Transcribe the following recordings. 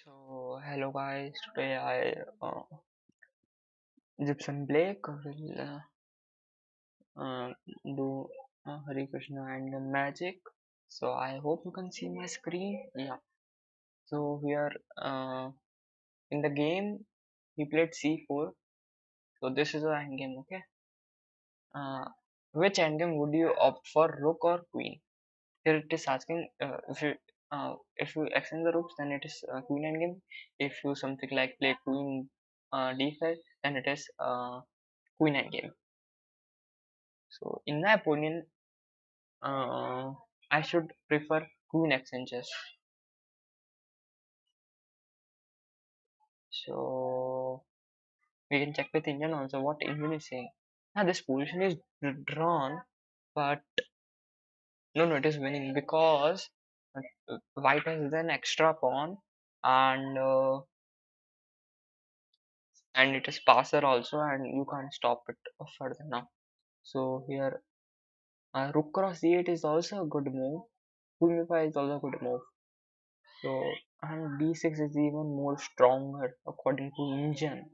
So, hello guys. Today Gypsum Blake will uh, do Harikrishna and the magic. So, I hope you can see my screen. Yeah. So, here in the game, he played c4. So, this is the endgame, okay? Uh, which endgame would you opt for, rook or queen? Here it is asking if you extend the rooks, then it is queen endgame. If you something like play queen d5, then it is queen endgame. So in my opinion, I should prefer queen exchanges. So we can check with Indian also what Indian is saying. Now this position is drawn, but no, it is winning because white has an extra pawn and it is passer also, and you can't stop it further now. So here rook cross c8 is also a good move. Queen e5 is also a good move. So and d6 is even more stronger according to engine.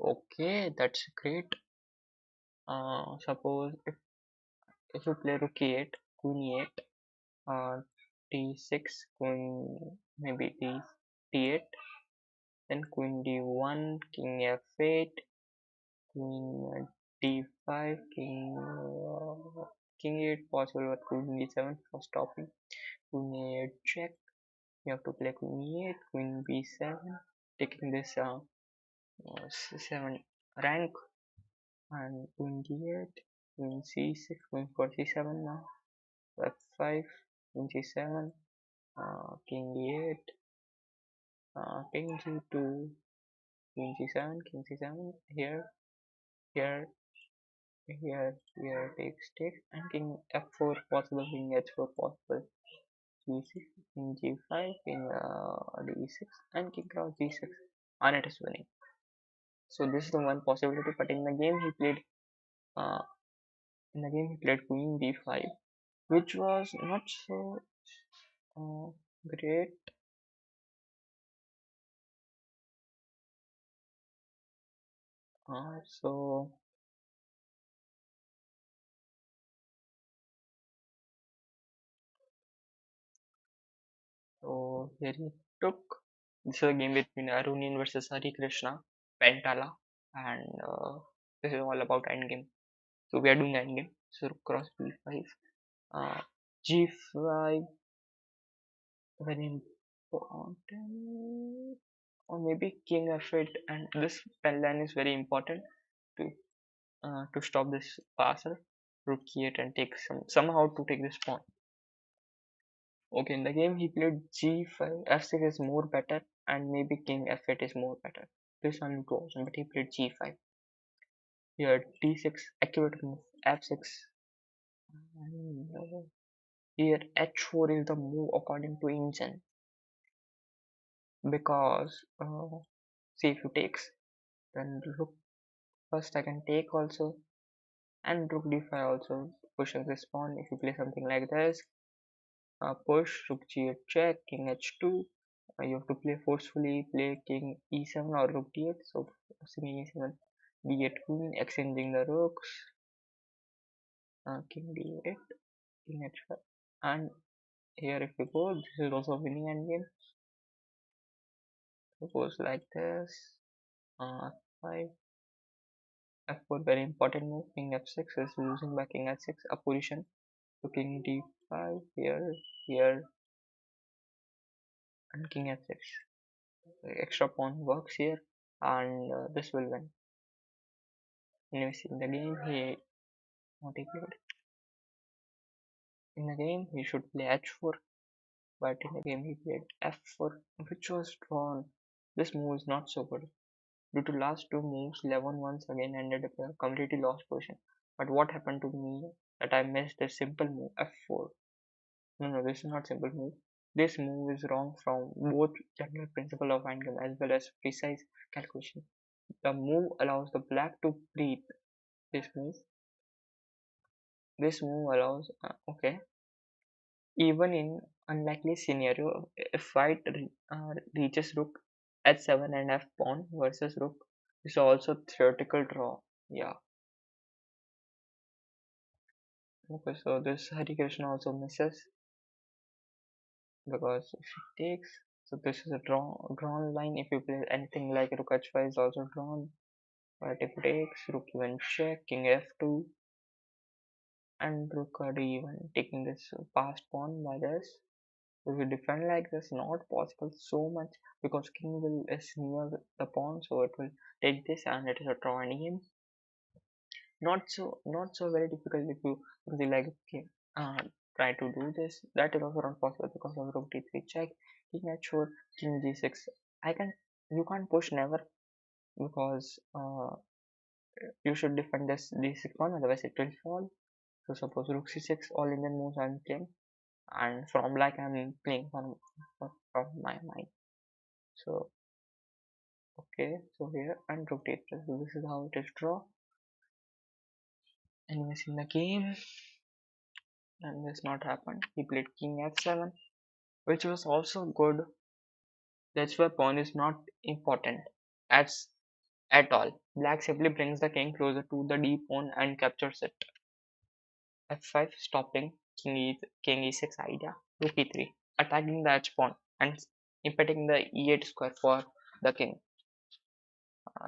Okay, that's great. Suppose if you play rook e8, queen e8, uh, d6, queen maybe d8, then queen d1, king f8, queen d5, king 8 possible, but queen d7 for stopping. Queen a8 check. You have to play queen e8, queen b7, taking this 7 rank, and queen d8, queen c6, queen for c7 now, f5, queen c7, king d8, king g2, queen g7, king c7, here, here takes, and king f4 possible, king h4 possible, g6, king g5, king d6, and king cross g6, and it is winning. So this is the one possibility, but in the game he played uh, queen d5, which was not so uh, great. So here he took. This is a game between Arunian versus Harikrishna, Pentala, and this is all about endgame. So we are doing endgame. So rook cross b5, g5, very important, or maybe king f8, and this pen line is very important to stop this passer. Rook e8 and take somehow to take this pawn. Okay, in the game he played g5, f6 is more better, and maybe king f8 is more better. This one to option, but he played g5. Here d6 accurate move, f6, and here h4 is the move according to engine, because see if you takes, then rook first I can take also, and rook d5 also pushing this pawn. If you play something like this, push rook g8 check, king h2, you have to play forcefully, play king e7 or rook d8. So king e7, d8 queen, exchanging the rooks, king d8, king h5, and here if you go, this is also a winning endgame. It goes like this, 5, f4 very important move, king f6 is losing by king h6, a position to king d5, here, and king f6. Extra pawn works here, and this will win. Anyways, in the game he not equal. In the game he should play h4, but in the game he played f4, which was drawn. This move is not so good. Due to last two moves, 11 once again ended up a completely lost position. But what happened to me that I missed the simple move f4. No, this is not simple move. This move is wrong from both general principle of endgame as well as precise calculation. The move allows the black to breathe. This move this move allows, okay, even in unlikely scenario, if white reaches rook h7 and f pawn versus rook, is also theoretical draw. Yeah. Okay, so this Harikrishna also misses because if he takes, so this is a drawn line. If you play anything like rook h5 is also drawn. But if he takes, rook even check, king f2, and rook d1, taking this passed pawn by this. If you defend like this, not possible so much because king will is near the pawn, so it will take this and it is a draw endgame. Not so very difficult if you really like okay, uh, try to do this. That is also not possible because of rook d3 check, king h4, king g6. I can You can't push never because you should defend this d6 pawn, otherwise it will fall. So suppose rook c6, all Indian moves I'm playing, and from like I'm playing from my mind. So okay, so here and rook d3. So this is how it is draw. Anyways, in the game, and this not happened. He played king f7, which was also good. That's why pawn is not important at at all. Black simply brings the king closer to the d pawn and captures it. f5 stopping king e6 idea. Rook e3 attacking the h pawn and impeding the e8 square for the king.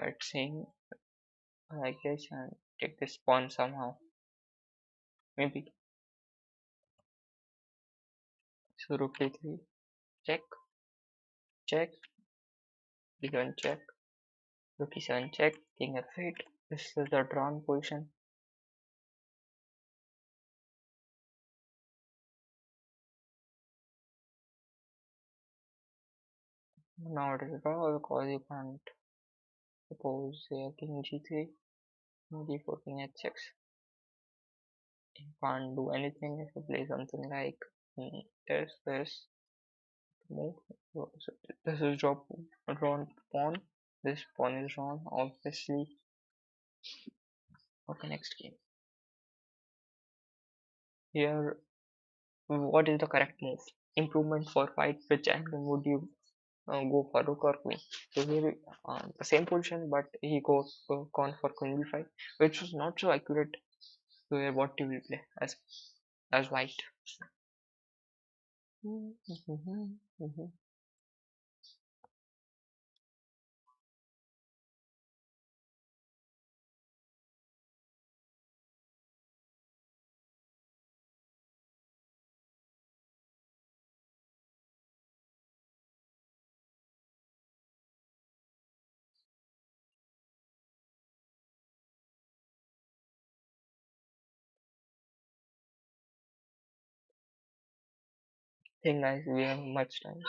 It's saying like this and take this pawn somehow. Maybe. So rook d3 check, check, d1 check, rook e7 check, king f8. This is the drawn position. Now it is a draw because you can't suppose king g3, d4, king h6. You can't do anything if you play something like this move. So this is drawn pawn. This pawn is drawn obviously. Okay, next game. Here, what is the correct move? Improvement for white. Which angle would you go for, rook or queen? So here, the same position, but he goes gone for queen b5, which was not so accurate. So here, what do you play as white? Think guys, we have much time.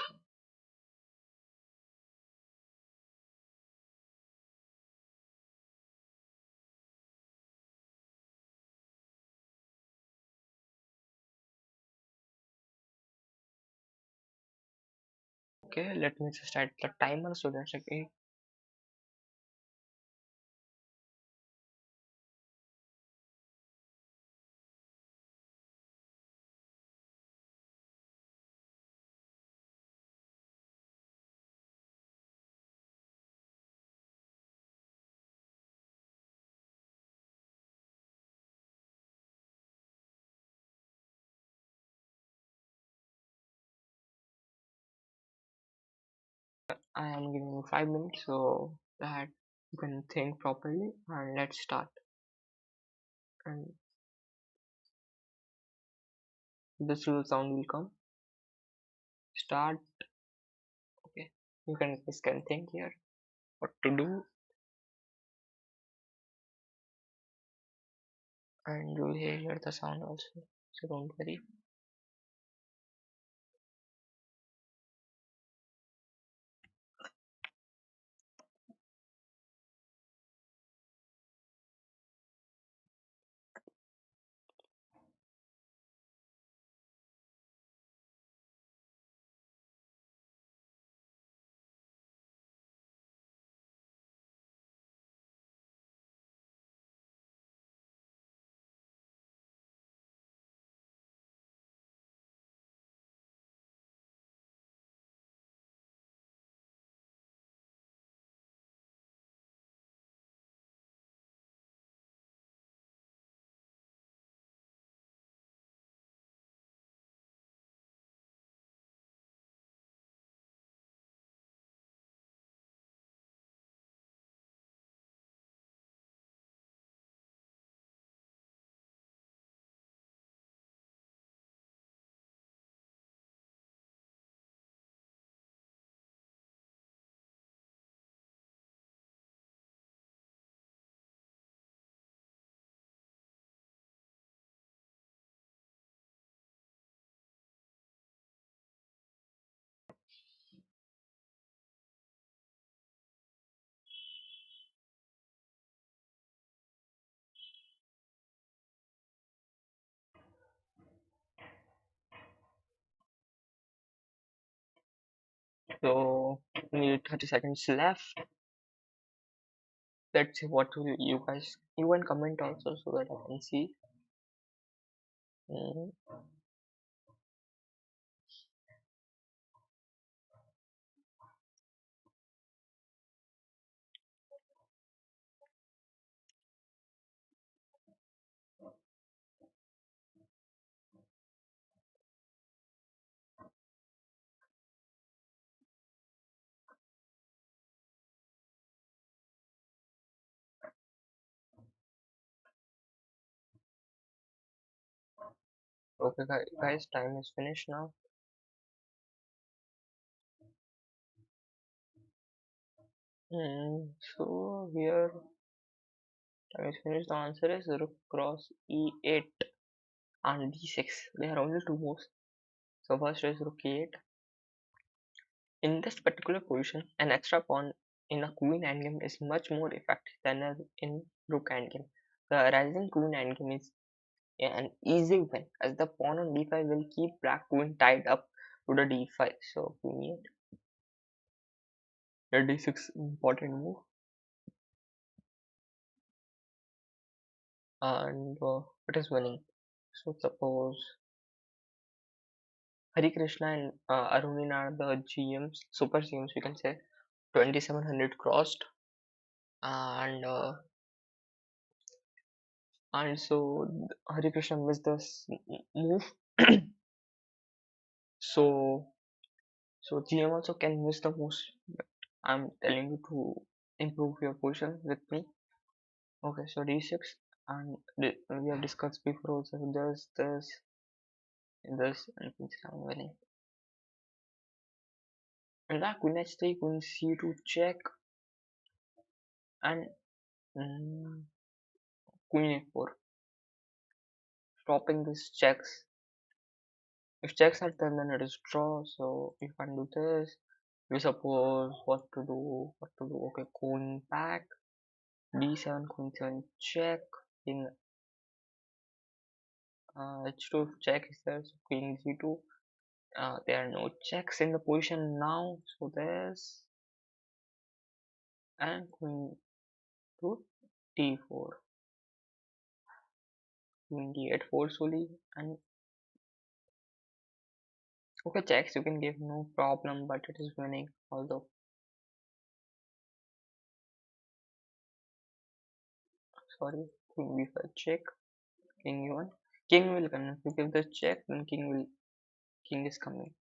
Okay, let me just start the timer so that's okay. I am giving you 5 minutes so that you can think properly and let's start. And this little sound will come. Start. Okay. You can think here what to do and you will hear the sound also. So don't worry. So we need 30 seconds left. Let's see what will you guys even comment also so that I can see. Mm, okay, guys, time is finished now. So here time is finished. The answer is rook cross e8 and d6. There are only two moves. So first is rook e8. In this particular position, an extra pawn in a queen endgame is much more effective than in rook endgame. The rising queen endgame is an easy win as the pawn on d5 will keep black queen tied up to the d5. So queen e8. The d6 important move, and it is winning. So suppose Harikrishna and Arunin are the GMs, super GMs we can say. 2700 crossed, and so Harikrishna missed this move. so GM also can miss the moves. But I'm telling you to improve your position with me. Okay, so d6, and we have discussed before also. This, and I'm winning. And that queen h3, queen c2 check, and mm, queen a4, stopping these checks. If checks are done, then it is draw. So you can do this. We suppose what to do. What to do? Okay, queen back, d7, queen 7 check. King h2 check is there. So queen g2. There are no checks in the position now. So there's, and queen to d4, queen d8 forcefully, and okay, checks you can give no problem, but it is winning. Although, sorry, queen b5 check, king e1, king will come. If you give the check, then king is coming.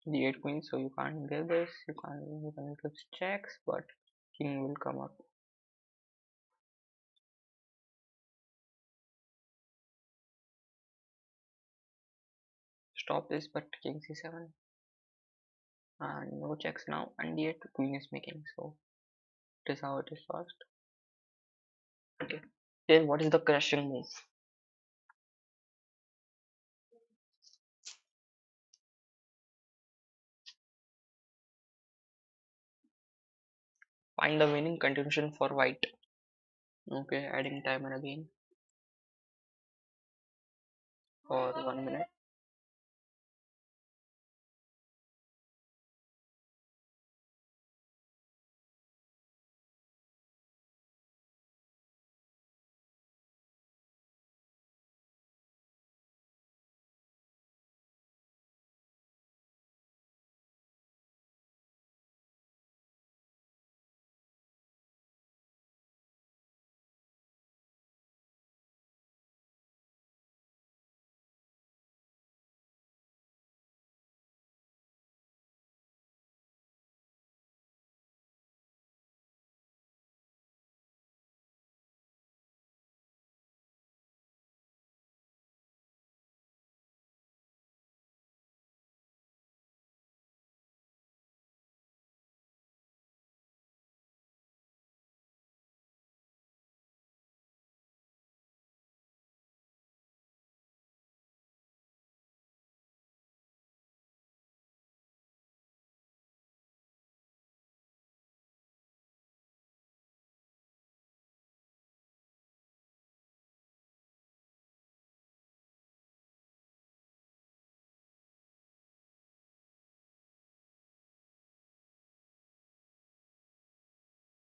D8 queen, so you can't give this. You can give checks, but king will come up. Stop this, but king c7, and no checks now, and d8 queen is making. So it is how it is lost. Okay. Then what is the crushing move? Find the winning continuation for white. Okay, adding timer again for 1 minute.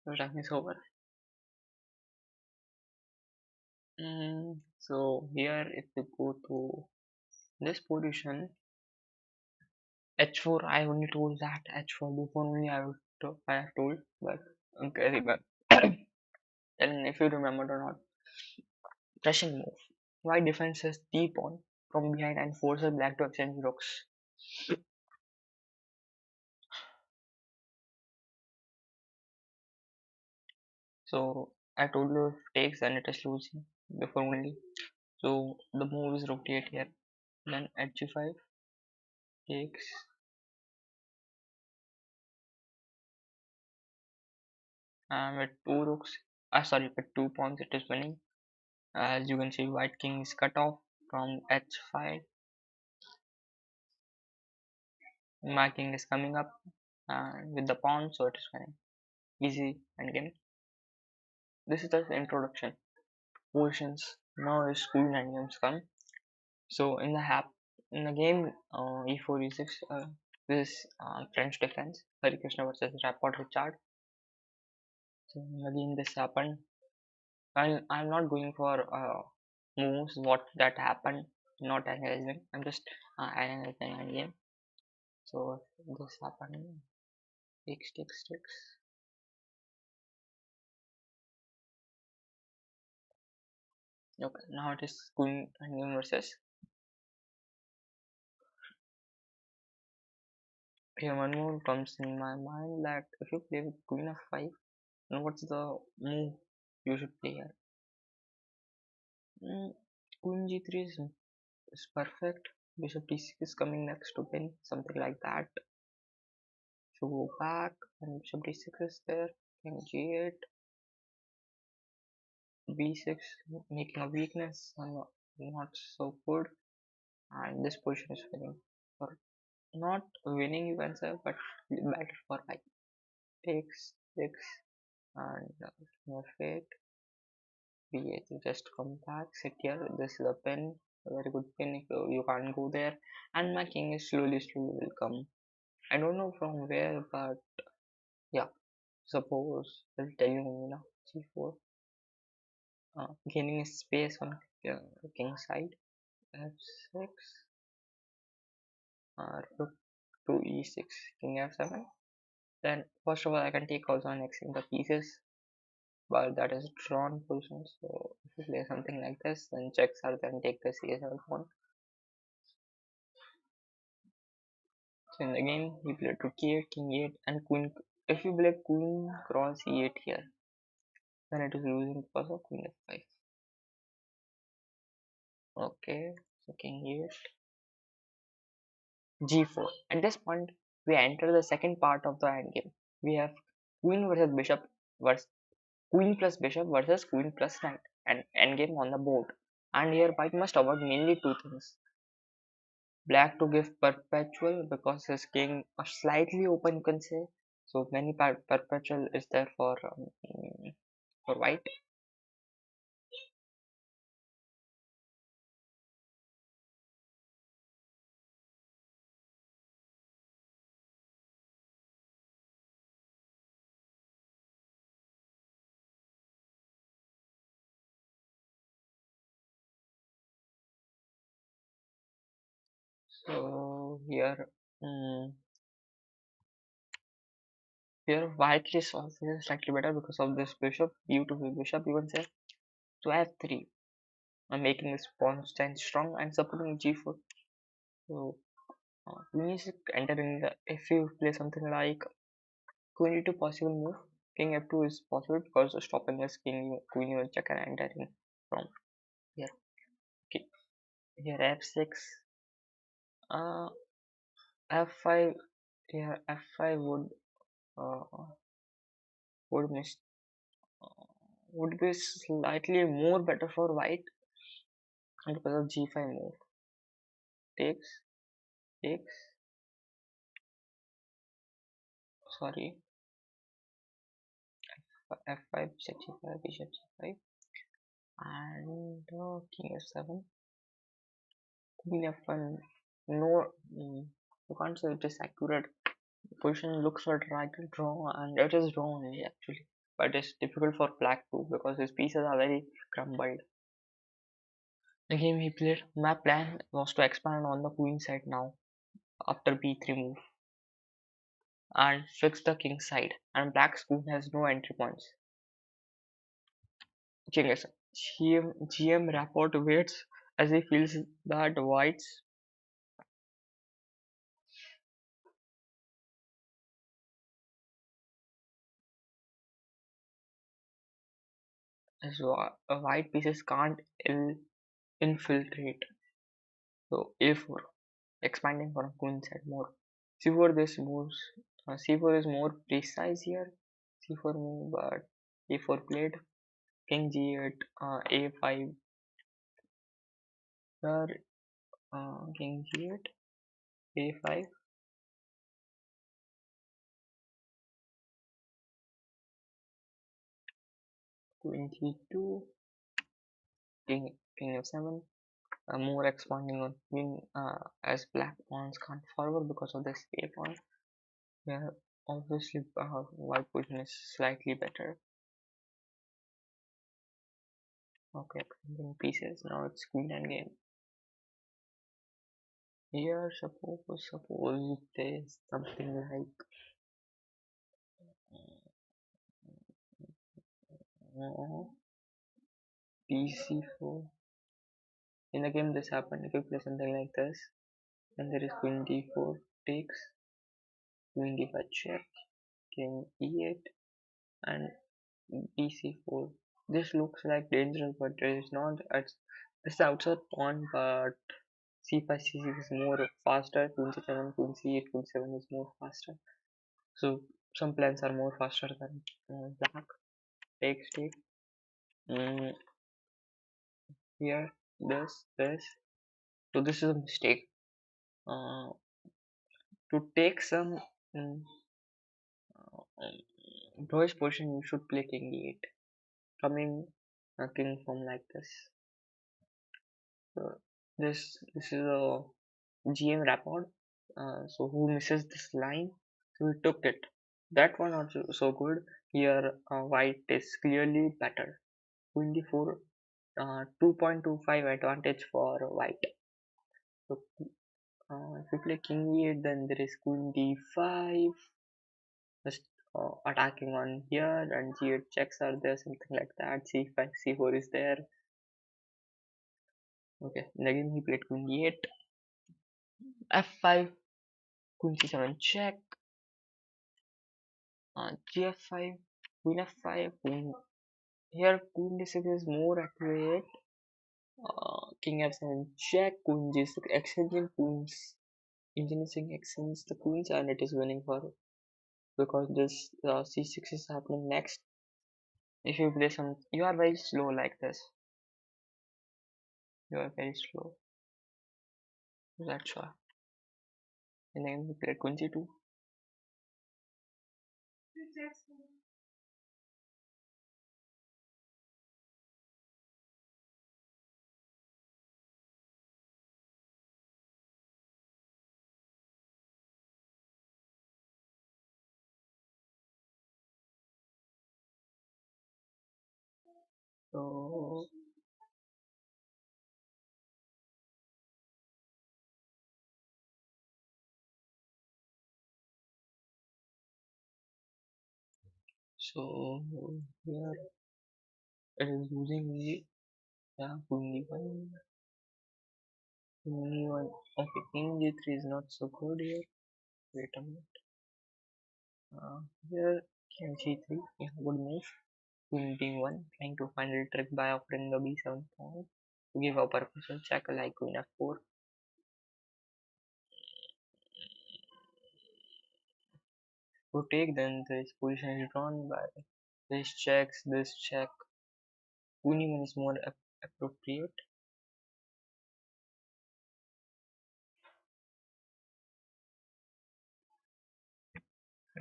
So time is over. So here, if you go to this position, H4, I only told that H4 before only I have told, but okay, but then if you remember or not, pressing move. White defenses deep on from behind and forces black to exchange rooks. So I told you if takes and it is losing before only. So the move is rotate here. Then at g5 takes, and with two rooks, sorry, with two pawns it is winning. As you can see, white king is cut off from h5. My king is coming up and with the pawn, so it is winning. Easy endgame. This is the introduction. Positions. Now is queen endgames come. So in the game e4 e6, this French defense Harikrishna versus Rapport Richard. So again this happened. And I'm not going for moves what that happened, not analyzing. I'm just analyzing the game. So this happened. Takes. Okay, now it is queen and versus. Here one more comes in my mind that if you play with queen of 5, then what's the move you should play here? Mm, Queen g3 is perfect. Bishop d6 is coming next to pin, something like that. So go back and bishop d6 is there. King g8, b6 making a weakness, not so good. And this position is winning. Or not winning you can say, but better for like takes and no fate. B8 just come back, sit here. This is a pin, a very good pin. If you can't go there, and my king is slowly will come. I don't know from where, but yeah, suppose I'll tell you now. C4, gaining space on king side. F6, rook to E6, king F7. Then first of all, I can take also annexing the pieces, but that is drawn position. So if you play something like this, then checks are then take the C7 pawn. So in the game, he played rook e8, king e8, and queen. If you play queen cross e8 here, then it is losing because of queen f5. Okay, so king e8, g4. At this point, we enter the second part of the endgame. We have queen versus bishop versus queen plus bishop versus queen plus knight, and endgame on the board. And here, white must avoid mainly two things. Black to give perpetual because his king are slightly open, you can say. So many perpetual is there for white. So mm, here white is also slightly better because of this bishop, beautiful bishop you can say. So f3, I'm making this pawn stand strong and supporting g4. So queen is entering the, if you play something like queen e2 possible move, king f2 is possible because of stopping this king queen even check and entering from here. Okay, here f6, uh, f5, here f5 uh, would miss would be slightly more better for white because of g5 move. Takes takes sorry, f5 bishop g5 bishop g5 and king f7 queen f1. No, you can't say it is accurate. Position looks like right draw and it is wrong actually. but it's difficult for black too because his pieces are very crumbled. The game he played, my plan was to expand on the queen side now after b3 move and fix the king side, and black's queen has no entry points. King is GM Rapport waits as he feels that white's white pieces can't infiltrate. So a4 expanding for a queen side more. c4 this moves. c4 is more precise here. c4 move, but a4 played. King g8, a5 here, king g8, a5, queen g2, king f7. More expanding on queen as black pawns can't forward because of this a pawn. Yeah, obviously white position is slightly better. Okay, expanding pieces. Now it's queen endgame. Here, suppose there's something like uh, PC4. In the game, this happened. If you play something like this, then there is queen d4 takes, queen d5 check, king e8, and bc4. This looks like dangerous, but it is not. It's the outside pawn, but c5 c6 is more faster. Queen c7, queen c8, queen 7 is more faster. So some plans are more faster than black. Takes take. Mm, here, this. So this is a mistake. Uh, to take some Boy's position, you should play king e8. Coming king from like this. So this is a GM rapport. So who misses this line? So we took it. That one also so good. Here white is clearly better. Queen d4, 2.25 advantage for white. So if we play king e8, then there is queen d5. Just attacking on here, and g8 checks are there, something like that. c5, c4 is there. Okay, and again he played queen e8, f5, queen c7 check, gf5, queen f5, queen. Here queen d6 is more accurate. King f7 check, queen g6, exchanging queens, introducing exchange the queens, and it is winning for because this c6 is happening next. If you play some, you are very slow like this. You are very slow. That's why. And then we played queen c2. So so here it is using the yeah queen d1, queen e1. Okay, king d3 is not so good here. Wait a minute. Here king g3, yeah, good move. Queen d1, trying to find a trick by offering the b7 pawn to give a percussion check like queen f4. To take, then this position is drawn by this checks, this check. Queen e1 is more appropriate.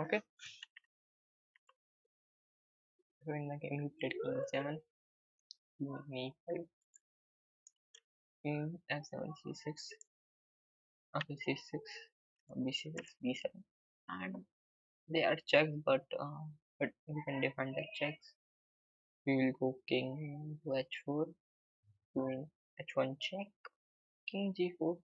Okay, so in the game he played queen 7, queen e5, king f7, c6, okay, c6, b6, b7, and they are checked, but but we can defend the checks. We will go king to h4, queen h1 check, king g4,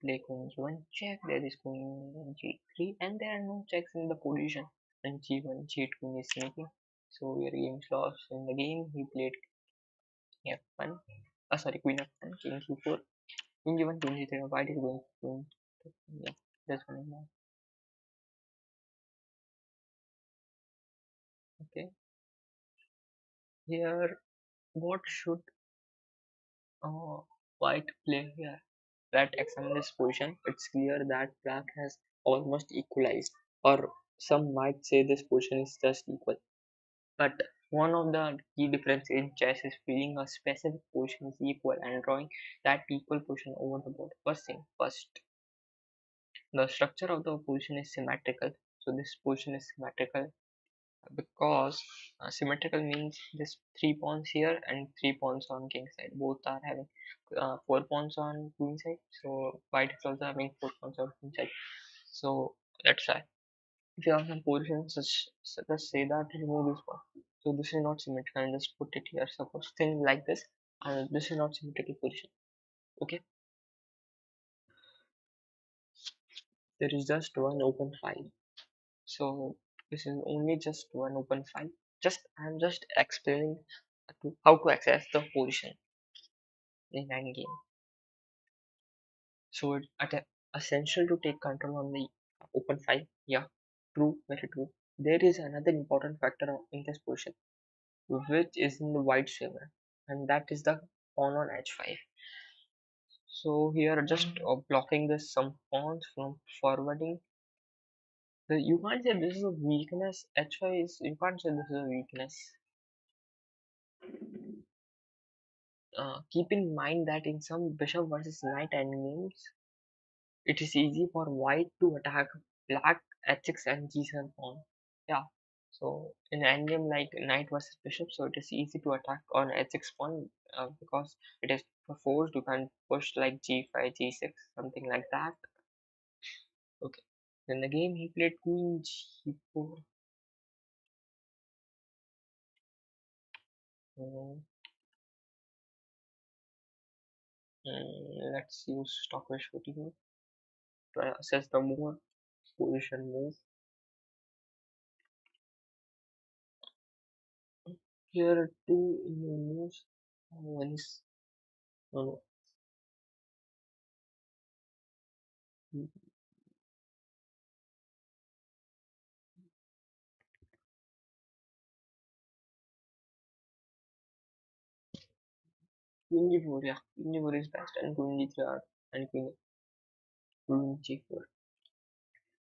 play queen g1 check, there is queen g3, and there are no checks in the position, and g1, g2 queen is making. So your game's lost. In the game, he played king f1, sorry, queen f1, king g4, queen g1, queen g3, white is going queen, yeah, that's one now. Okay, here, what should uh, white play here? That examine this position, it's clear that black has almost equalized, or some might say this position is just equal. But one of the key difference in chess is feeling a specific position is equal and drawing that equal position over the board. First, the structure of the position is symmetrical. So this position is symmetrical because symmetrical means this three pawns here and three pawns on king side. Both are having four pawns on queen side. So white is also having four pawns on queen side. So let's try. If you have some positions, just say that remove this one. So this is not symmetrical, and just put it here. Suppose thing like this, and this is not symmetrical position. Okay, there is just one open file. So this is only just one open file. I'm just explaining how to access the position in Endgame. So it's essential to take control on the open file. Yeah, true, very true. There is another important factor in this position, which is in the white favor, and that is the pawn on h5. So here just blocking this some pawns from forwarding. You can't say this is a weakness. H5 is, you can't say this is a weakness. Keep in mind that in some bishop versus knight endgames, it is easy for white to attack black h6 and g7 pawn. Yeah. So in endgame like knight versus bishop, so it is easy to attack on h6 pawn because it is forced. You can push like g5, g6, something like that. Okay. Then the game he played queen g4. Mm, let's use stopwatch 14 to assess the more position move. Here are two new moves. One is no, no, queen g4. Yeah, queen g4 is best, and queen g3 and queen g4.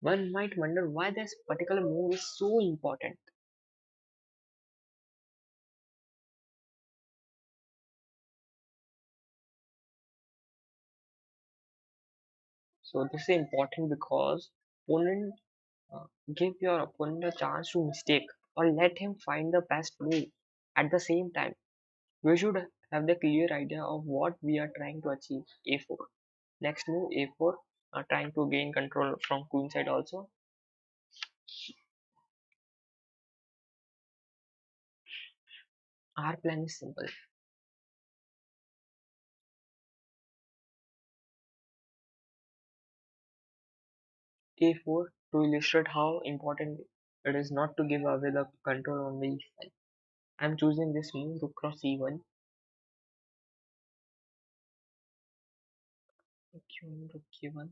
One might wonder why this particular move is so important. So this is important because opponent give your opponent a chance to mistake or let him find the best move. At the same time, we should have the clear idea of what we are trying to achieve. A4. Next move A4, trying to gain control from queen side also. Our plan is simple. A4 to illustrate how important it is not to give away the control on the e file. I'm choosing this move rook cross e1, rook e1,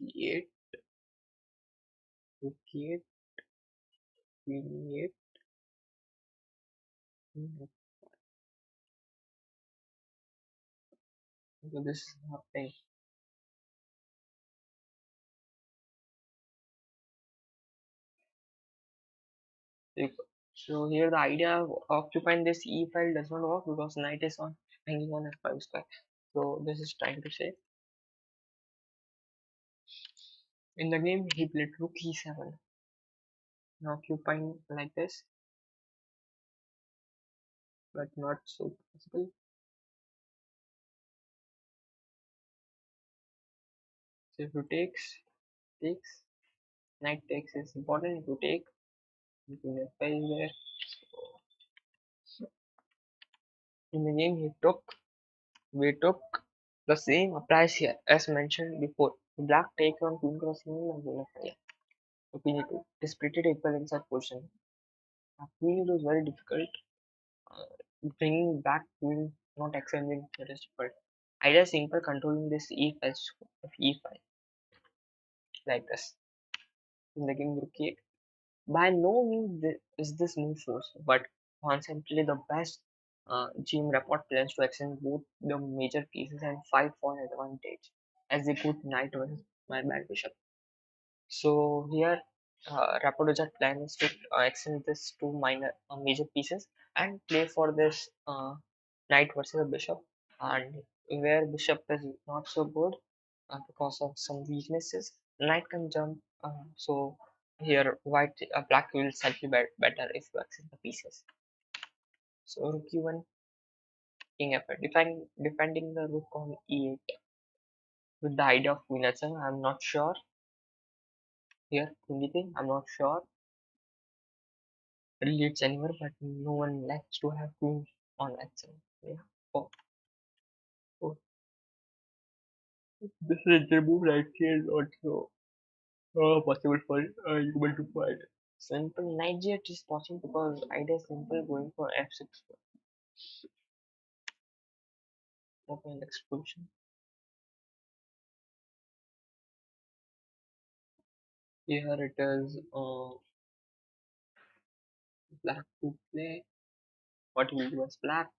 e8, rook e8, queen e8, queen so this is happening. So here the idea of occupying this e file does not work because knight is on hanging on f5 square. So this is trying to say in the game he played rook e7, occupying like this, but not so possible. So if you takes, Knight takes is important to take. Queen f5 is there. So in the game we took the same applies here as mentioned before. Black take on queen crossing and queen f5. So queen e2. It is pretty equal in such position. Queen e2 is very difficult. Uh, Bringing back queen, not exchanging it is difficult. Idea is simple, controlling this e5 of e5 like this. In the game rook e8. By no means is this move force, but constantly the best GM report plans to exchange both the major pieces and fight for advantage as they put knight versus my bad bishop. So here, Rapodoja plan is to exchange this two minor major pieces and play for this knight versus a bishop, and where bishop is not so good because of some weaknesses, knight can jump. So here, black will slightly better if you exchange the pieces. So rook e1, king f8, defending the rook on e8 with the idea of queen h7. I'm not sure here. Queen d3, I'm not sure leads anywhere, but no one likes to have queen on h7. Yeah. Oh, oh. This is the move right here is also possible for human to find. Simple knight g8 is possible because idea is simple going for f6. Okay, next position. Here it is black to play. What he will do is black.